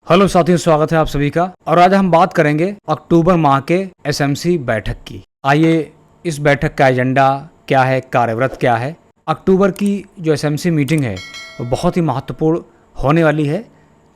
Hello साथियों, स्वागत है आप सभी का। और आज हम बात करेंगे अक्टूबर माह के एसएमसी बैठक की। आइए, इस बैठक का एजेंडा क्या है, कार्यव्रत क्या है। अक्टूबर की जो एसएमसी मीटिंग है वो बहुत ही महत्वपूर्ण होने वाली है,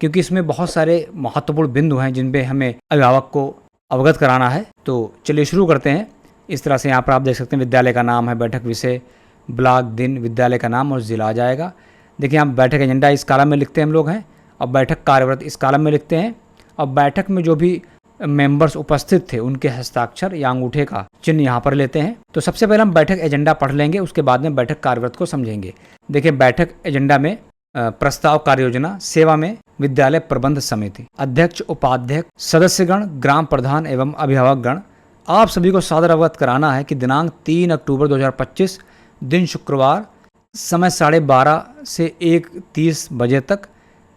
क्योंकि इसमें बहुत सारे महत्वपूर्ण बिंदु हैं जिन पे हमें अभिभावक को अवगत कराना है। तो चलिए शुरू करते हैं। इस तरह से यहाँ पर आप देख सकते हैं, विद्यालय का नाम है, बैठक विषय, ब्लॉक, दिन, विद्यालय का नाम और जिला आ जाएगा। देखिए, हम बैठक एजेंडा इस कॉलम में लिखते हैं हम लोग हैं, और बैठक कार्यव्रत इस कॉलम में लिखते हैं। और बैठक में जो भी मेंबर्स उपस्थित थे उनके हस्ताक्षर या अंगूठे का चिन्ह यहाँ पर लेते हैं। तो सबसे पहले हम बैठक एजेंडा पढ़ लेंगे, उसके बाद में बैठक कार्यव्रत को समझेंगे। देखिए, बैठक एजेंडा में प्रस्ताव कार्य योजना, सेवा में विद्यालय प्रबंध समिति, अध्यक्ष, उपाध्यक्ष, सदस्यगण, ग्राम प्रधान एवं अभिभावकगण। आप सभी को सादर अवगत कराना है कि दिनांक 3 अक्टूबर 2025 दिन शुक्रवार, समय 12:30 से 1:30 बजे तक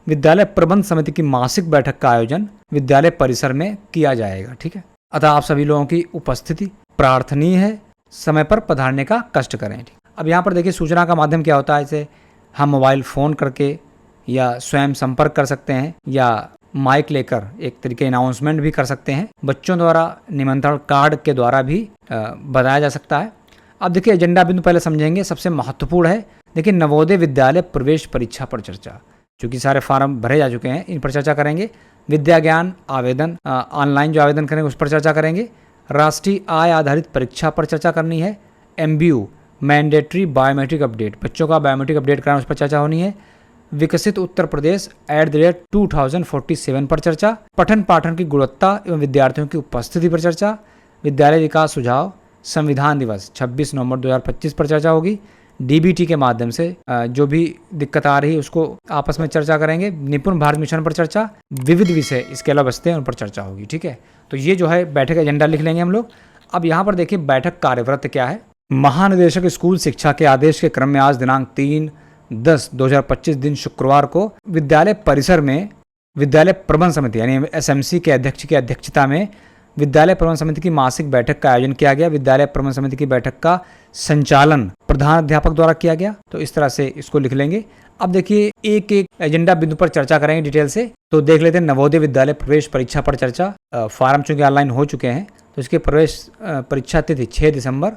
विद्यालय प्रबंध समिति की मासिक बैठक का आयोजन विद्यालय परिसर में किया जाएगा। ठीक है, अतः आप सभी लोगों की उपस्थिति प्रार्थनीय है। समय पर पधारने का कष्ट करें। ठीक, अब यहाँ पर देखिए, सूचना का माध्यम क्या होता है। इसे हम मोबाइल फ़ोन करके या स्वयं संपर्क कर सकते हैं, या माइक लेकर एक तरीके अनाउंसमेंट भी कर सकते हैं। बच्चों द्वारा निमंत्रण कार्ड के द्वारा भी बताया जा सकता है। अब देखिए, एजेंडा बिंदु पहले समझेंगे, सबसे महत्वपूर्ण है। देखिए, नवोदय विद्यालय प्रवेश परीक्षा पर चर्चा, चूँकि सारे फार्म भरे जा चुके हैं, इन पर चर्चा करेंगे। विद्या ज्ञान आवेदन, ऑनलाइन जो आवेदन करेंगे उस पर चर्चा करेंगे। राष्ट्रीय आय आधारित परीक्षा पर चर्चा करनी है। एमबीयू मैंडेटरी बायोमेट्रिक अपडेट, बच्चों का बायोमेट्रिक अपडेट कराना, उस पर चर्चा होनी है। विकसित उत्तर प्रदेश @2047 पर चर्चा। पठन पाठन की गुणवत्ता एवं विद्यार्थियों की उपस्थिति पर चर्चा। विद्यालय विकास सुझाव, संविधान दिवस 26 नवंबर 2025 पर चर्चा होगी। डीबीटी के माध्यम से जो भी दिक्कत आ रही है उसको आपस में चर्चा करेंगे। निपुण भारत मिशन पर चर्चा, विविध विषय इसके अलावा बचते हैं उन पर चर्चा होगी। ठीक है, तो ये जो है बैठक एजेंडा लिख लेंगे हम लोग। अब यहाँ पर देखिए, बैठक कार्यव्रत क्या है। महानिदेशक स्कूल शिक्षा के आदेश के क्रम में आज दिनांक 3/10/2025 दिन शुक्रवार को विद्यालय परिसर में विद्यालय प्रबंध समिति यानी एसएमसी के अध्यक्ष की अध्यक्षता में विद्यालय प्रबंध समिति की मासिक बैठक का आयोजन किया गया। विद्यालय प्रबंध समिति की बैठक का संचालन प्रधान अध्यापक द्वारा किया गया। तो इस तरह से इसको लिख लेंगे। अब देखिए, एक एक एजेंडा बिंदु पर चर्चा करेंगे डिटेल से। तो देख लेते हैं, नवोदय विद्यालय प्रवेश परीक्षा पर चर्चा। फार्म चूंकि ऑनलाइन हो चुके हैं, तो इसके प्रवेश परीक्षा तिथि 6 दिसंबर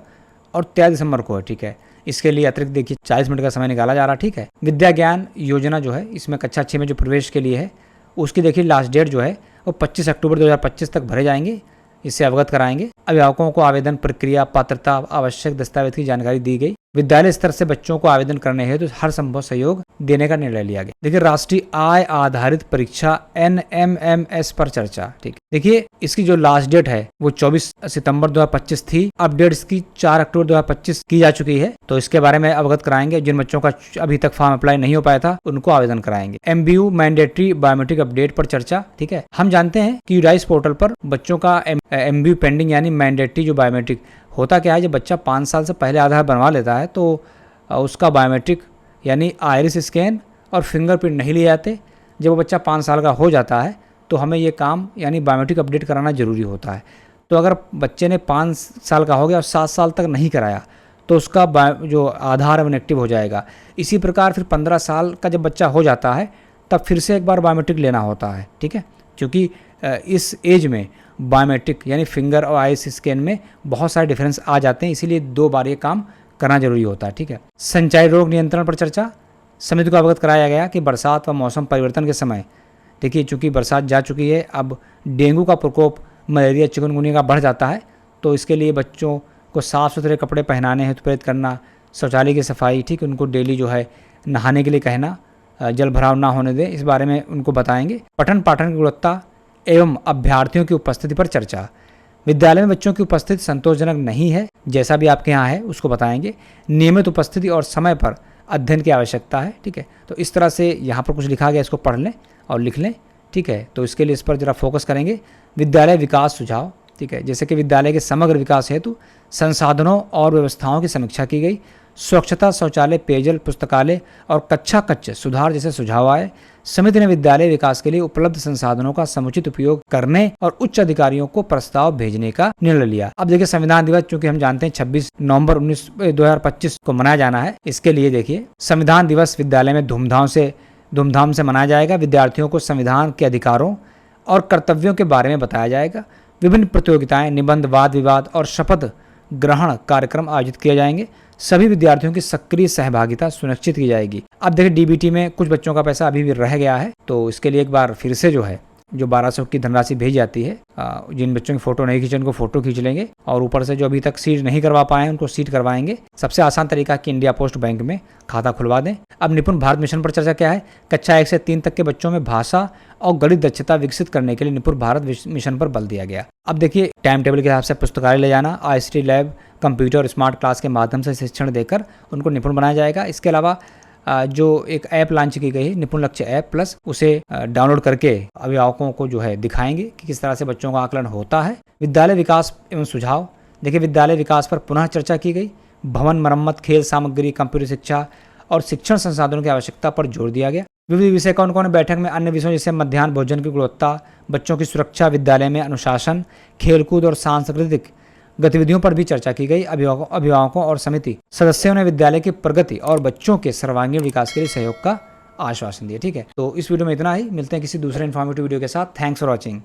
और 13 दिसंबर को है। ठीक है, इसके लिए अतिरिक्त देखिए 40 मिनट का समय निकाला जा रहा है। ठीक है, विद्या ज्ञान योजना जो है, इसमें कक्षा 6 में जो प्रवेश के लिए है, उसकी देखिए लास्ट डेट जो है वो 25 अक्टूबर 2025 तक भरे जाएंगे। इससे अवगत कराएंगे। अभिभावकों को आवेदन प्रक्रिया, पात्रता, आवश्यक दस्तावेज की जानकारी दी गई। विद्यालय स्तर से बच्चों को आवेदन करने हेतु तो हर संभव सहयोग देने का निर्णय लिया गया। देखिए, राष्ट्रीय आय आधारित परीक्षा NMMS पर चर्चा। ठीक, देखिए इसकी जो लास्ट डेट है वो 24 सितंबर 2025 थी। अपडेट इसकी 4 अक्टूबर 2025 की जा चुकी है। तो इसके बारे में अवगत कराएंगे। जिन बच्चों का अभी तक फॉर्म अप्लाई नहीं हो पाया था उनको आवेदन कराएंगे। MBU मैंडेटरी बायोमेट्रिक अपडेट पर चर्चा। ठीक है, हम जानते हैं कि यूडाइस पोर्टल पर बच्चों का MBU पेंडिंग यानी मैंडेटरी जो बायोमेट्रिक होता क्या है, जब बच्चा 5 साल से पहले आधार बनवा लेता है तो उसका बायोमेट्रिक यानी आइरिस स्कैन और फिंगरप्रिंट नहीं लिए जाते। जब वो बच्चा 5 साल का हो जाता है तो हमें ये काम यानी बायोमेट्रिक अपडेट कराना ज़रूरी होता है। तो अगर बच्चे ने 5 साल का हो गया और 7 साल तक नहीं कराया तो उसका जो आधार है वो इनएक्टिव हो जाएगा। इसी प्रकार फिर 15 साल का जब बच्चा हो जाता है तब फिर से एक बार बायोमेट्रिक लेना होता है। ठीक है, क्योंकि इस एज में बायोमेट्रिक यानी फिंगर और आइस स्कैन में बहुत सारे डिफरेंस आ जाते हैं, इसीलिए 2 बार ये काम करना जरूरी होता है। ठीक है, संचारी रोग नियंत्रण पर चर्चा। समिति को अवगत कराया गया कि बरसात व मौसम परिवर्तन के समय, देखिए चूँकि बरसात जा चुकी है, अब डेंगू का प्रकोप, मलेरिया, चिकनगुनिया का बढ़ जाता है। तो इसके लिए बच्चों को साफ़ सुथरे कपड़े पहनाने हेतु प्रेरित करना, शौचालय की सफाई, ठीक, उनको डेली जो है नहाने के लिए कहना, जल भराव ना होने दें, इस बारे में उनको बताएंगे। पठन पाठन की गुणवत्ता एवं अभ्यर्थियों की उपस्थिति पर चर्चा। विद्यालय में बच्चों की उपस्थिति संतोषजनक नहीं है, जैसा भी आपके यहाँ है उसको बताएंगे। नियमित उपस्थिति और समय पर अध्ययन की आवश्यकता है। ठीक है, तो इस तरह से यहाँ पर कुछ लिखा गया, इसको पढ़ लें और लिख लें। ठीक है, तो इसके लिए इस पर जरा फोकस करेंगे। विद्यालय विकास सुझाव। ठीक है, जैसे कि विद्यालय के समग्र विकास हेतु संसाधनों और व्यवस्थाओं की समीक्षा की गई। स्वच्छता, शौचालय, पेयजल, पुस्तकालय और कक्षा कच्च सुधार जैसे सुझाव आए। समिति ने विद्यालय विकास के लिए उपलब्ध संसाधनों का समुचित उपयोग करने और उच्च अधिकारियों को प्रस्ताव भेजने का निर्णय लिया। अब देखिए, संविधान दिवस चूंकि हम जानते हैं 26 नवंबर 2025 को मनाया जाना है, इसके लिए देखिए संविधान दिवस विद्यालय में धूमधाम से धूमधाम से मनाया जाएगा। विद्यार्थियों को संविधान के अधिकारों और कर्तव्यों के बारे में बताया जाएगा। विभिन्न प्रतियोगिताएं, निबंध, वाद विवाद और शपथ ग्रहण कार्यक्रम आयोजित किए जाएंगे। सभी विद्यार्थियों की सक्रिय सहभागिता सुनिश्चित की जाएगी। अब देखिए डीबीटी में कुछ बच्चों का पैसा अभी भी रह गया है, तो इसके लिए एक बार फिर से जो 1200 की धनराशि भेजी जाती है। जिन बच्चों की फोटो नहीं खींचे उनको फोटो खींच लेंगे और ऊपर से जो अभी तक सीट नहीं करवा पाए हैं उनको सीट करवाएंगे। सबसे आसान तरीका कि इंडिया पोस्ट बैंक में खाता खुलवा दें। अब निपुण भारत मिशन पर चर्चा क्या है। कक्षा 1 से 3 तक के बच्चों में भाषा और गणित दक्षता विकसित करने के लिए निपुण भारत मिशन पर बल दिया गया। अब देखिए टाइम टेबल के हिसाब से पुस्तकालय ले जाना, ICT लैब, कंप्यूटर और स्मार्ट क्लास के माध्यम से शिक्षण देकर उनको निपुण बनाया जाएगा। इसके अलावा जो एक ऐप लॉन्च की गई है निपुण लक्ष्य ऐप प्लस, उसे डाउनलोड करके अभिभावकों को दिखाएंगे कि किस तरह से बच्चों का आकलन होता है। विद्यालय विकास एवं सुझाव, देखिए विद्यालय विकास पर पुनः चर्चा की गई। भवन मरम्मत, खेल सामग्री, कंप्यूटर शिक्षा और शिक्षण संसाधनों की आवश्यकता पर जोर दिया गया। विविध विषय कौन कौन बैठक में अन्य विषयों जैसे मध्याह्न भोजन की गुणवत्ता, बच्चों की सुरक्षा, विद्यालय में अनुशासन, खेलकूद और सांस्कृतिक गतिविधियों पर भी चर्चा की गई। अभिभावकों और समिति सदस्यों ने विद्यालय की प्रगति और बच्चों के सर्वांगीण विकास के लिए सहयोग का आश्वासन दिया। ठीक है, तो इस वीडियो में इतना ही। मिलते हैं किसी दूसरे इन्फॉर्मेटिव वीडियो के साथ। Thanks for watching.